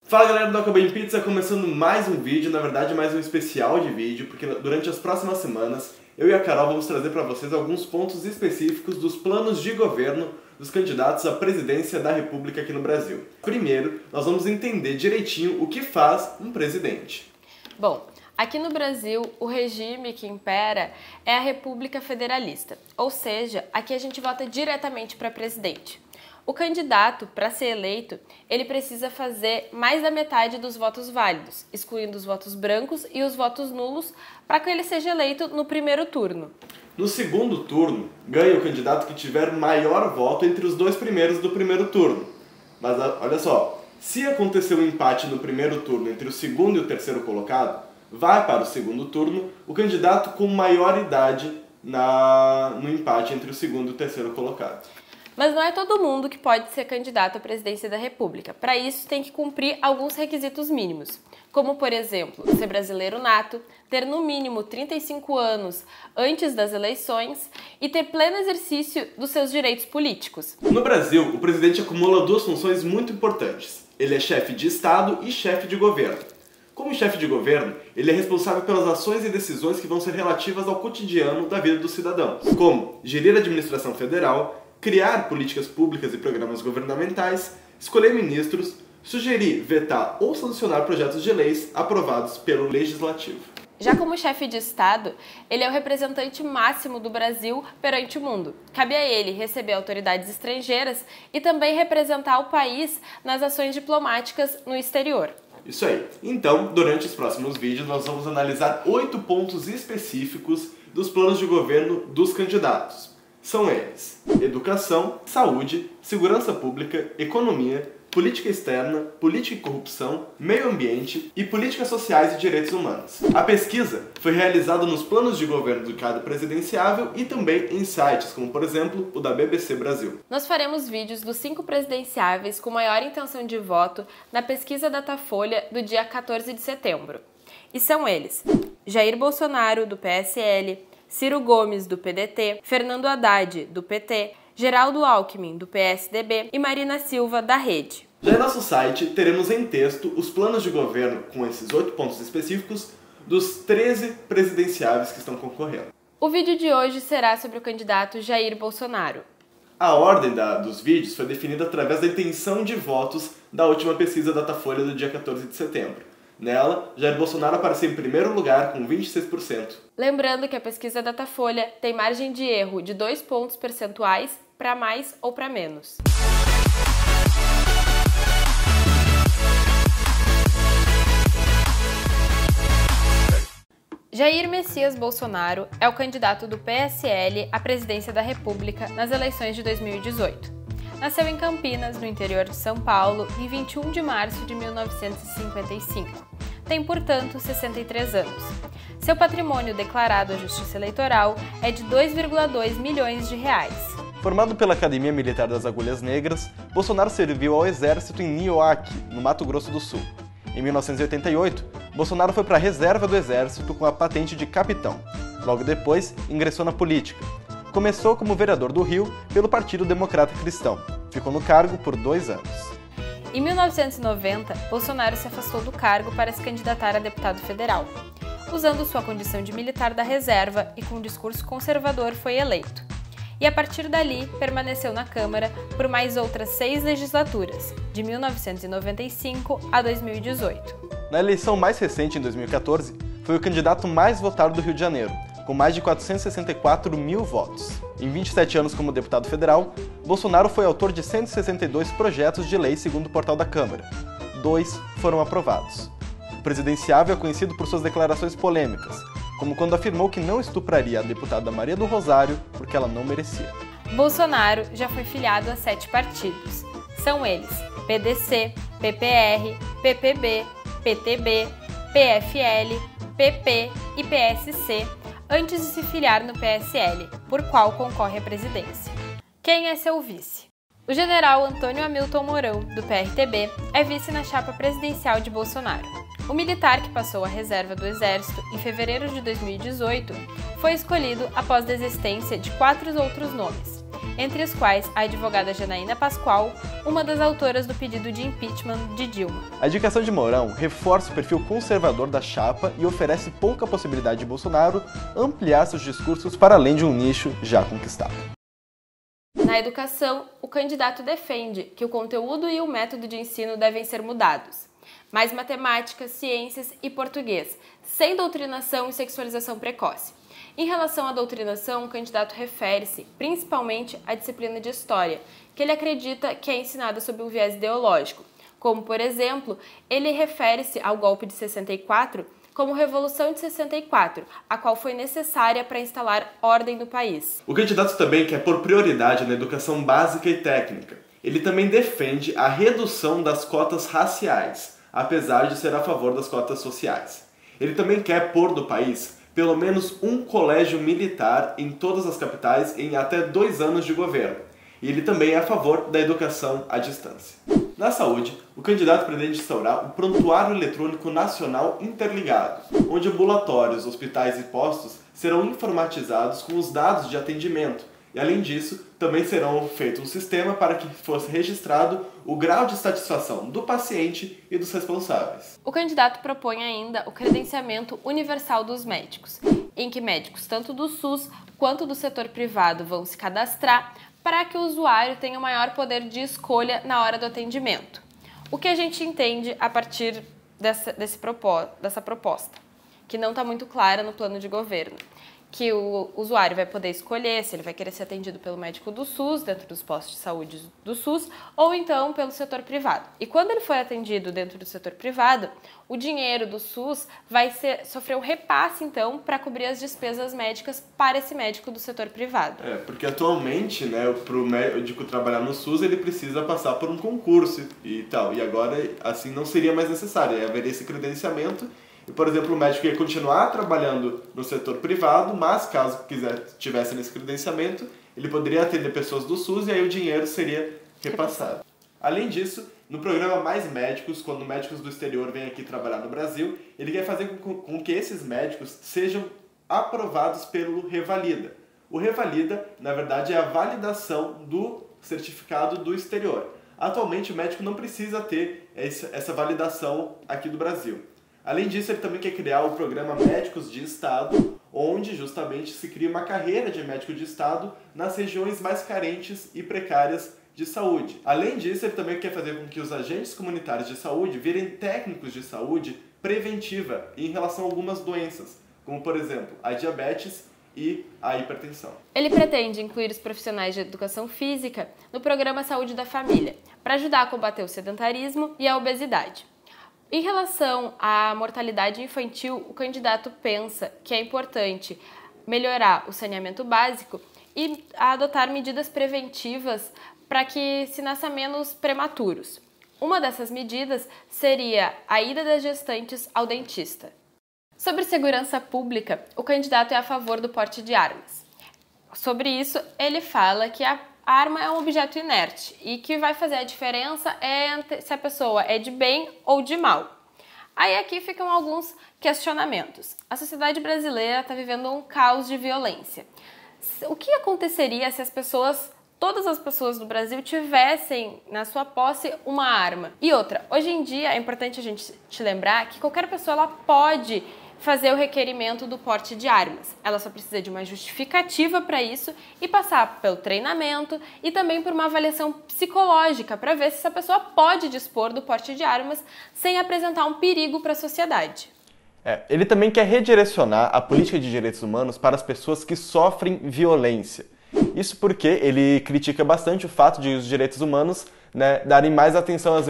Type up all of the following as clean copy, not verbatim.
Fala galera do Acabou em Pizza, começando mais um vídeo, na verdade mais um especial de vídeo, porque durante as próximas semanas eu e a Carol vamos trazer para vocês alguns pontos específicos dos planos de governo dos candidatos à presidência da República aqui no Brasil. Primeiro, nós vamos entender direitinho o que faz um presidente. Bom, aqui no Brasil, o regime que impera é a República Federalista, ou seja, aqui a gente vota diretamente para presidente. O candidato, para ser eleito, ele precisa fazer mais da metade dos votos válidos, excluindo os votos brancos e os votos nulos, para que ele seja eleito no primeiro turno. No segundo turno, ganha o candidato que tiver maior voto entre os dois primeiros do primeiro turno. Mas olha só, se acontecer um empate no primeiro turno entre o segundo e o terceiro colocado, vai para o segundo turno o candidato com maior idade no empate entre o segundo e o terceiro colocado. Mas não é todo mundo que pode ser candidato à presidência da República. Para isso, tem que cumprir alguns requisitos mínimos, como, por exemplo, ser brasileiro nato, ter no mínimo 35 anos antes das eleições e ter pleno exercício dos seus direitos políticos. No Brasil, o presidente acumula duas funções muito importantes. Ele é chefe de Estado e chefe de governo. Como chefe de governo, ele é responsável pelas ações e decisões que vão ser relativas ao cotidiano da vida dos cidadãos, como gerir a administração federal, criar políticas públicas e programas governamentais, escolher ministros, sugerir, vetar ou sancionar projetos de leis aprovados pelo Legislativo. Já como chefe de Estado, ele é o representante máximo do Brasil perante o mundo. Cabe a ele receber autoridades estrangeiras e também representar o país nas ações diplomáticas no exterior. Isso aí. Então, durante os próximos vídeos, nós vamos analisar 8 pontos específicos dos planos de governo dos candidatos. São eles: educação, saúde, segurança pública, economia, política externa, política e corrupção, meio ambiente e políticas sociais e direitos humanos. A pesquisa foi realizada nos planos de governo do cada presidenciável e também em sites, como por exemplo o da BBC Brasil. Nós faremos vídeos dos 5 presidenciáveis com maior intenção de voto na pesquisa Datafolha do dia 14 de setembro. E são eles: Jair Bolsonaro, do PSL, Ciro Gomes, do PDT, Fernando Haddad, do PT, Geraldo Alckmin, do PSDB e Marina Silva, da Rede. Já em nosso site, teremos em texto os planos de governo com esses 8 pontos específicos dos 13 presidenciáveis que estão concorrendo. O vídeo de hoje será sobre o candidato Jair Bolsonaro. A ordem dos vídeos foi definida através da intenção de votos da última pesquisa Datafolha do dia 14 de setembro. Nela, Jair Bolsonaro apareceu em primeiro lugar com 26%. Lembrando que a pesquisa Datafolha tem margem de erro de 2 pontos percentuais para mais ou para menos. Jair Messias Bolsonaro é o candidato do PSL à presidência da República nas eleições de 2018. Nasceu em Campinas, no interior de São Paulo, em 21 de março de 1955. Tem, portanto, 63 anos. Seu patrimônio declarado à Justiça Eleitoral é de 2,2 milhões de reais. Formado pela Academia Militar das Agulhas Negras, Bolsonaro serviu ao Exército em Nioaque, no Mato Grosso do Sul. Em 1988, Bolsonaro foi para a reserva do Exército com a patente de capitão. Logo depois, ingressou na política. Começou como vereador do Rio pelo Partido Democrata Cristão. Ficou no cargo por 2 anos. Em 1990, Bolsonaro se afastou do cargo para se candidatar a deputado federal. Usando sua condição de militar da reserva e com um discurso conservador, foi eleito. E a partir dali, permaneceu na Câmara por mais outras 6 legislaturas, de 1995 a 2018. Na eleição mais recente, em 2014, foi o candidato mais votado do Rio de Janeiro, com mais de 464 mil votos. Em 27 anos como deputado federal, Bolsonaro foi autor de 162 projetos de lei segundo o portal da Câmara. 2 foram aprovados. O presidenciável é conhecido por suas declarações polêmicas, como quando afirmou que não estupraria a deputada Maria do Rosário porque ela não merecia. Bolsonaro já foi filiado a 7 partidos. São eles: PDC, PPR, PPB, PTB, PFL, PP e PSC, antes de se filiar no PSL, por qual concorre à presidência. Quem é seu vice? O general Antônio Hamilton Mourão, do PRTB, é vice na chapa presidencial de Bolsonaro. O militar que passou à reserva do Exército em fevereiro de 2018 foi escolhido após desistência de 4 outros nomes, entre os quais a advogada Janaína Pascoal, uma das autoras do pedido de impeachment de Dilma. A indicação de Mourão reforça o perfil conservador da chapa e oferece pouca possibilidade de Bolsonaro ampliar seus discursos para além de um nicho já conquistado. Na educação, o candidato defende que o conteúdo e o método de ensino devem ser mudados. Mais matemática, ciências e português, sem doutrinação e sexualização precoce. Em relação à doutrinação, o candidato refere-se principalmente à disciplina de História, que ele acredita que é ensinada sob um viés ideológico, como, por exemplo, ele refere-se ao golpe de 64 como Revolução de 64, a qual foi necessária para instalar ordem no país. O candidato também quer pôr prioridade na educação básica e técnica. Ele também defende a redução das cotas raciais, apesar de ser a favor das cotas sociais. Ele também quer pôr no país pelo menos um colégio militar em todas as capitais em até 2 anos de governo. E ele também é a favor da educação à distância. Na saúde, o candidato pretende instaurar o Prontuário Eletrônico Nacional Interligado, onde ambulatórios, hospitais e postos serão informatizados com os dados de atendimento. E, além disso, também serão feito um sistema para que fosse registrado o grau de satisfação do paciente e dos responsáveis. O candidato propõe ainda o credenciamento universal dos médicos, em que médicos tanto do SUS quanto do setor privado vão se cadastrar para que o usuário tenha o maior poder de escolha na hora do atendimento. O que a gente entende a partir dessa proposta, que não está muito clara no plano de governo, que o usuário vai poder escolher se ele vai querer ser atendido pelo médico do SUS, dentro dos postos de saúde do SUS, ou então pelo setor privado. E quando ele for atendido dentro do setor privado, o dinheiro do SUS vai sofrer um repasse, então, para cobrir as despesas médicas para esse médico do setor privado. Porque atualmente, para o médico trabalhar no SUS, ele precisa passar por um concurso e tal. E agora, assim, não seria mais necessário. Haveria esse credenciamento. E, por exemplo, o médico ia continuar trabalhando no setor privado, mas caso tivesse nesse credenciamento, ele poderia atender pessoas do SUS e aí o dinheiro seria repassado. Além disso, no programa Mais Médicos, quando médicos do exterior vêm aqui trabalhar no Brasil, ele quer fazer com que esses médicos sejam aprovados pelo Revalida. O Revalida, na verdade, é a validação do certificado do exterior. Atualmente, o médico não precisa ter essa validação aqui do Brasil. Além disso, ele também quer criar o programa Médicos de Estado, onde justamente se cria uma carreira de médico de Estado nas regiões mais carentes e precárias de saúde. Além disso, ele também quer fazer com que os agentes comunitários de saúde virem técnicos de saúde preventiva em relação a algumas doenças, como, por exemplo, a diabetes e a hipertensão. Ele pretende incluir os profissionais de educação física no programa Saúde da Família, para ajudar a combater o sedentarismo e a obesidade. Em relação à mortalidade infantil, o candidato pensa que é importante melhorar o saneamento básico e adotar medidas preventivas para que se nasça menos prematuros. Uma dessas medidas seria a ida das gestantes ao dentista. Sobre segurança pública, o candidato é a favor do porte de armas. Sobre isso, ele fala que a arma é um objeto inerte e que vai fazer a diferença se a pessoa é de bem ou de mal. Aí aqui ficam alguns questionamentos. A sociedade brasileira está vivendo um caos de violência. O que aconteceria se todas as pessoas do Brasil tivessem na sua posse uma arma? E outra, hoje em dia é importante a gente te lembrar que qualquer pessoa ela pode fazer o requerimento do porte de armas. Ela só precisa de uma justificativa para isso e passar pelo treinamento e também por uma avaliação psicológica para ver se essa pessoa pode dispor do porte de armas sem apresentar um perigo para a sociedade. Ele também quer redirecionar a política de direitos humanos para as pessoas que sofrem violência. Isso porque ele critica bastante o fato de os direitos humanos darem mais atenção às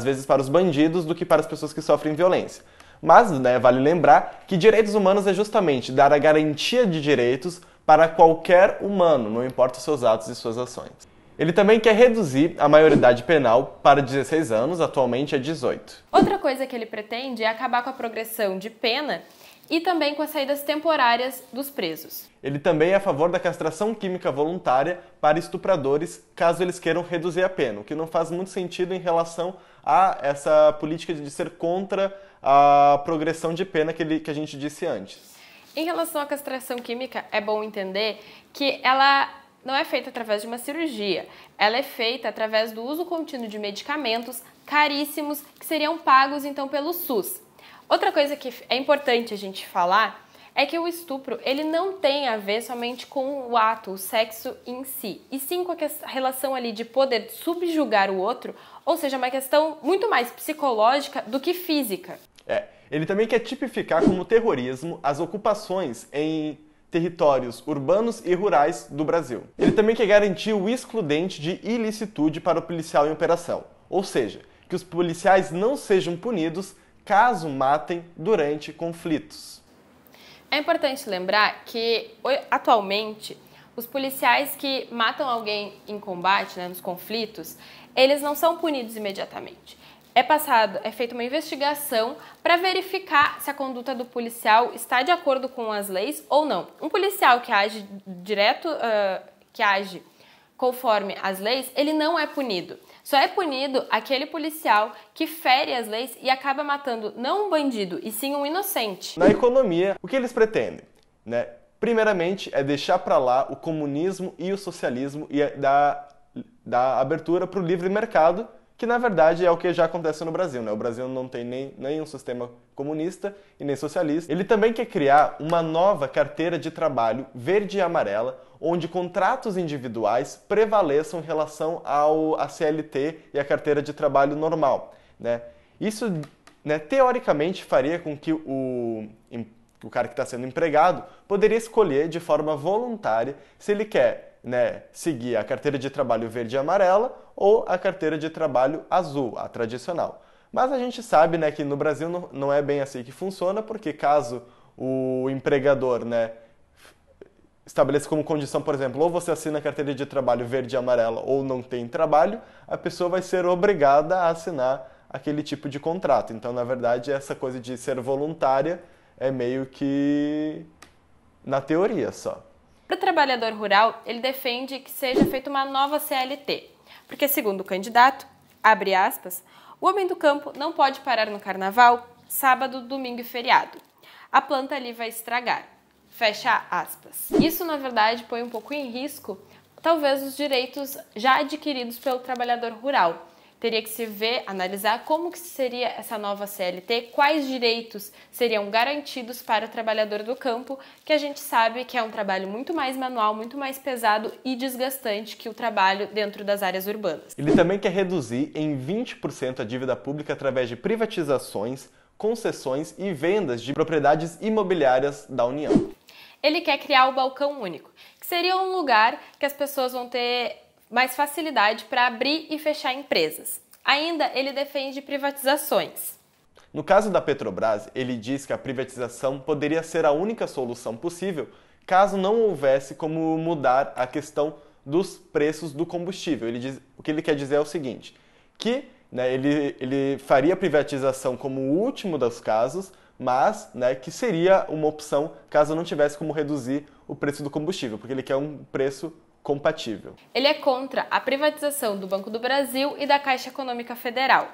vezes para os bandidos do que para as pessoas que sofrem violência. Mas vale lembrar que direitos humanos é justamente dar a garantia de direitos para qualquer humano, não importa os seus atos e suas ações. Ele também quer reduzir a maioridade penal para 16 anos, atualmente é 18. Outra coisa que ele pretende é acabar com a progressão de pena e também com as saídas temporárias dos presos. Ele também é a favor da castração química voluntária para estupradores, caso eles queiram reduzir a pena, o que não faz muito sentido em relação a essa política de ser contra a progressão de pena que a gente disse antes. Em relação à castração química, é bom entender que ela não é feita através de uma cirurgia, ela é feita através do uso contínuo de medicamentos caríssimos que seriam pagos então pelo SUS. Outra coisa que é importante a gente falar é que o estupro ele não tem a ver somente com o ato, o sexo em si, e sim com a relação ali de poder subjugar o outro, ou seja, uma questão muito mais psicológica do que física. Ele também quer tipificar como terrorismo as ocupações em territórios urbanos e rurais do Brasil. Ele também quer garantir o excludente de ilicitude para o policial em operação, ou seja, que os policiais não sejam punidos caso matem durante conflitos. É importante lembrar que, atualmente, os policiais que matam alguém em combate, nos conflitos, eles não são punidos imediatamente. É feita uma investigação para verificar se a conduta do policial está de acordo com as leis ou não. Um policial que age que age conforme as leis, ele não é punido. Só é punido aquele policial que fere as leis e acaba matando não um bandido, e sim um inocente. Na economia, o que eles pretendem? Primeiramente, é deixar para lá o comunismo e o socialismo e dar abertura para o livre mercado, que na verdade é o que já acontece no Brasil. O Brasil não tem nem um sistema comunista e nem socialista. Ele também quer criar uma nova carteira de trabalho verde e amarela, onde contratos individuais prevaleçam em relação à CLT e à carteira de trabalho normal. Isso, teoricamente, faria com que o cara que está sendo empregado poderia escolher de forma voluntária se ele quer seguir a carteira de trabalho verde e amarela ou a carteira de trabalho azul, a tradicional. Mas a gente sabe que no Brasil não é bem assim que funciona, porque caso o empregador estabeleça como condição, por exemplo, ou você assina a carteira de trabalho verde e amarela ou não tem trabalho, a pessoa vai ser obrigada a assinar aquele tipo de contrato. Então, na verdade, essa coisa de ser voluntária é meio que na teoria só. Para o trabalhador rural, ele defende que seja feita uma nova CLT, porque, segundo o candidato, abre aspas, o homem do campo não pode parar no carnaval, sábado, domingo e feriado. A planta ali vai estragar. Fecha aspas. Isso, na verdade, põe um pouco em risco, talvez, os direitos já adquiridos pelo trabalhador rural. Teria que se analisar como que seria essa nova CLT, quais direitos seriam garantidos para o trabalhador do campo, que a gente sabe que é um trabalho muito mais manual, muito mais pesado e desgastante que o trabalho dentro das áreas urbanas. Ele também quer reduzir em 20% a dívida pública através de privatizações, concessões e vendas de propriedades imobiliárias da União. Ele quer criar o balcão único, que seria um lugar que as pessoas vão ter mais facilidade para abrir e fechar empresas. Ainda ele defende privatizações. No caso da Petrobras, ele diz que a privatização poderia ser a única solução possível caso não houvesse como mudar a questão dos preços do combustível. O que ele quer dizer é o seguinte, que ele faria a privatização como o último dos casos, mas que seria uma opção caso não tivesse como reduzir o preço do combustível, porque ele quer um preço compatível. Ele é contra a privatização do Banco do Brasil e da Caixa Econômica Federal.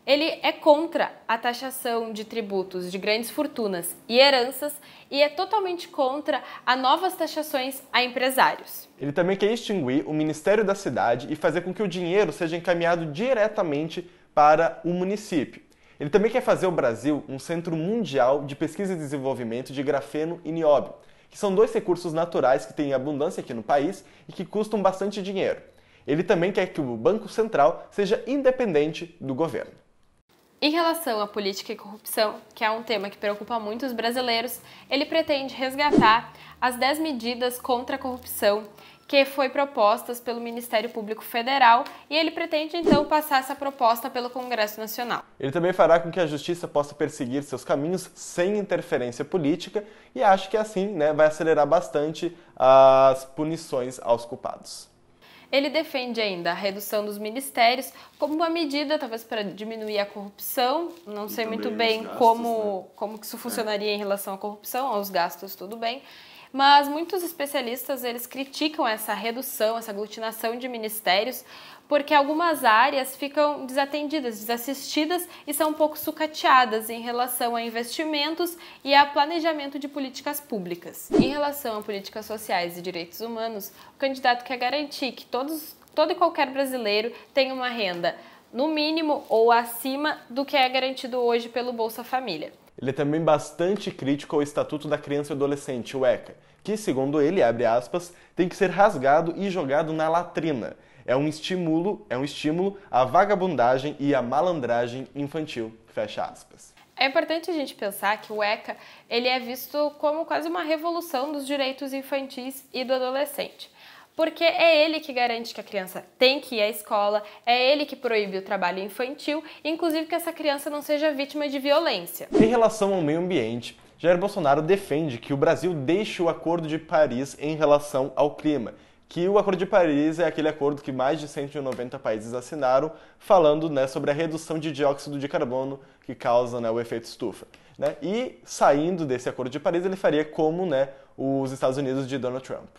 Ele é contra a taxação de tributos de grandes fortunas e heranças e é totalmente contra as novas taxações a empresários. Ele também quer extinguir o Ministério da Cidade e fazer com que o dinheiro seja encaminhado diretamente para o município. Ele também quer fazer o Brasil um centro mundial de pesquisa e desenvolvimento de grafeno e nióbio, que são dois recursos naturais que têm abundância aqui no país e que custam bastante dinheiro. Ele também quer que o Banco Central seja independente do governo. Em relação à política e corrupção, que é um tema que preocupa muito os brasileiros, ele pretende resgatar as 10 medidas contra a corrupção que foi propostas pelo Ministério Público Federal e ele pretende então passar essa proposta pelo Congresso Nacional. Ele também fará com que a justiça possa perseguir seus caminhos sem interferência política e acho que assim vai acelerar bastante as punições aos culpados. Ele defende ainda a redução dos ministérios como uma medida, talvez para diminuir a corrupção. Não sei muito bem como que isso funcionaria em relação à corrupção, aos gastos, tudo bem. Mas muitos especialistas eles criticam essa redução, essa aglutinação de ministérios, porque algumas áreas ficam desatendidas, desassistidas e são um pouco sucateadas em relação a investimentos e a planejamento de políticas públicas. Em relação a políticas sociais e direitos humanos, o candidato quer garantir que todo e qualquer brasileiro tenha uma renda no mínimo ou acima do que é garantido hoje pelo Bolsa Família. Ele é também bastante crítico ao Estatuto da Criança e Adolescente, o ECA, que, segundo ele, abre aspas, tem que ser rasgado e jogado na latrina. É um estímulo à vagabundagem e à malandragem infantil, fecha aspas. É importante a gente pensar que o ECA ele é visto como quase uma revolução dos direitos infantis e do adolescente. Porque é ele que garante que a criança tem que ir à escola, é ele que proíbe o trabalho infantil, inclusive que essa criança não seja vítima de violência. Em relação ao meio ambiente, Jair Bolsonaro defende que o Brasil deixe o Acordo de Paris em relação ao clima, que o Acordo de Paris é aquele acordo que mais de 190 países assinaram, falando sobre a redução de dióxido de carbono que causa o efeito estufa. E saindo desse Acordo de Paris, ele faria como os Estados Unidos de Donald Trump.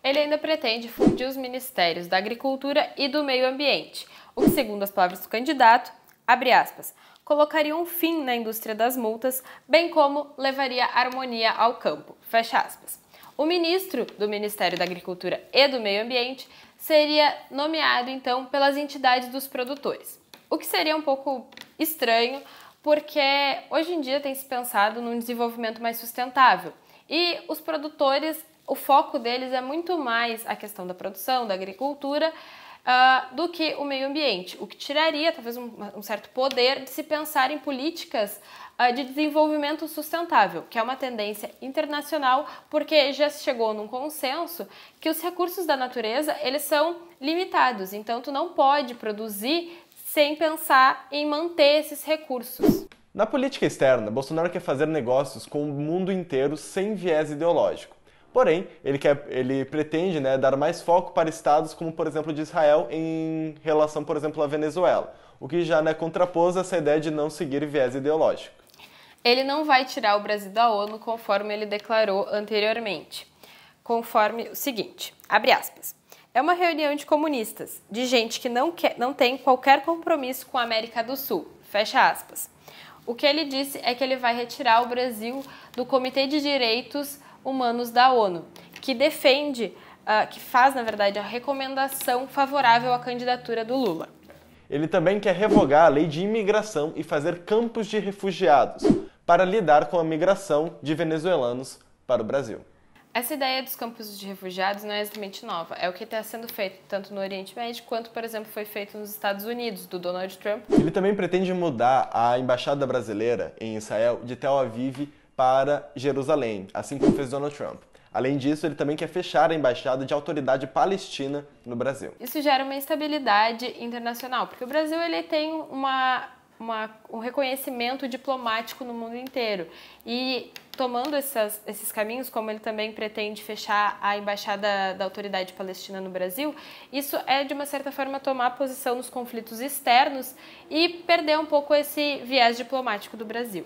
Ele ainda pretende fundir os ministérios da Agricultura e do Meio Ambiente, o que, segundo as palavras do candidato, abre aspas, colocaria um fim na indústria das multas, bem como levaria harmonia ao campo, fecha aspas. O ministro do Ministério da Agricultura e do Meio Ambiente seria nomeado, então, pelas entidades dos produtores, o que seria um pouco estranho, porque hoje em dia tem se pensado num desenvolvimento mais sustentável e os produtores, o foco deles é muito mais a questão da produção, da agricultura, do que o meio ambiente, o que tiraria talvez um certo poder de se pensar em políticas de desenvolvimento sustentável, que é uma tendência internacional, porque já se chegou num consenso que os recursos da natureza eles são limitados, então tu não pode produzir sem pensar em manter esses recursos. Na política externa, Bolsonaro quer fazer negócios com o mundo inteiro sem viés ideológico. Porém, ele pretende dar mais foco para estados como, por exemplo, de Israel em relação, por exemplo, à Venezuela, o que já contrapôs essa ideia de não seguir viés ideológico. Ele não vai tirar o Brasil da ONU conforme ele declarou anteriormente, conforme o seguinte, abre aspas, é uma reunião de comunistas, de gente que não tem qualquer compromisso com a América do Sul, fecha aspas. O que ele disse é que ele vai retirar o Brasil do Comitê de Direitos Humanos da ONU, que defende, que faz, na verdade, a recomendação favorável à candidatura do Lula. Ele também quer revogar a lei de imigração e fazer campos de refugiados para lidar com a migração de venezuelanos para o Brasil. Essa ideia dos campos de refugiados não é exatamente nova, é o que está sendo feito tanto no Oriente Médio quanto, por exemplo, foi feito nos Estados Unidos, do Donald Trump. Ele também pretende mudar a embaixada brasileira em Israel de Tel Aviv para Jerusalém, assim como fez Donald Trump. Além disso, ele também quer fechar a embaixada de autoridade palestina no Brasil. Isso gera uma instabilidade internacional, porque o Brasil ele tem um reconhecimento diplomático no mundo inteiro. E tomando esses caminhos, como ele também pretende fechar a embaixada da autoridade palestina no Brasil, isso é, de uma certa forma, tomar posição nos conflitos externos e perder um pouco esse viés diplomático do Brasil.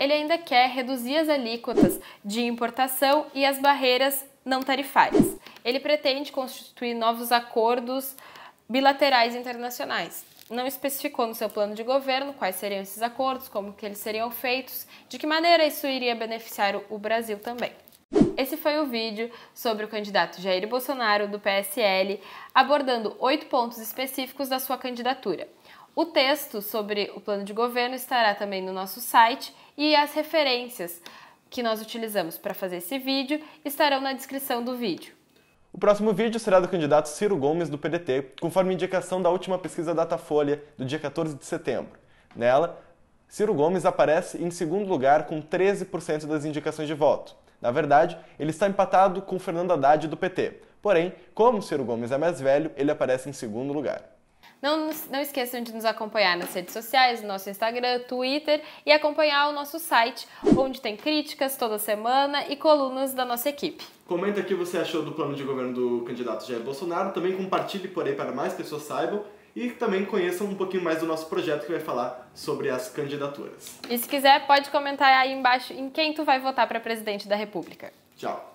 Ele ainda quer reduzir as alíquotas de importação e as barreiras não tarifárias. Ele pretende constituir novos acordos bilaterais internacionais. Não especificou no seu plano de governo quais seriam esses acordos, como que eles seriam feitos, de que maneira isso iria beneficiar o Brasil também. Esse foi o vídeo sobre o candidato Jair Bolsonaro, do PSL, abordando 8 pontos específicos da sua candidatura. O texto sobre o plano de governo estará também no nosso site e as referências que nós utilizamos para fazer esse vídeo estarão na descrição do vídeo. O próximo vídeo será do candidato Ciro Gomes, do PDT, conforme indicação da última pesquisa Datafolha, do dia 14 de setembro. Nela, Ciro Gomes aparece em segundo lugar com 13% das indicações de voto. Na verdade, ele está empatado com Fernando Haddad, do PT. Porém, como Ciro Gomes é mais velho, ele aparece em segundo lugar. Não esqueçam de nos acompanhar nas redes sociais, no nosso Instagram, Twitter e acompanhar o nosso site, onde tem críticas toda semana e colunas da nossa equipe. Comenta o que você achou do plano de governo do candidato Jair Bolsonaro, também compartilhe por aí para mais pessoas saibam e também conheçam um pouquinho mais do nosso projeto que vai falar sobre as candidaturas. E se quiser, pode comentar aí embaixo em quem tu vai votar para presidente da República. Tchau!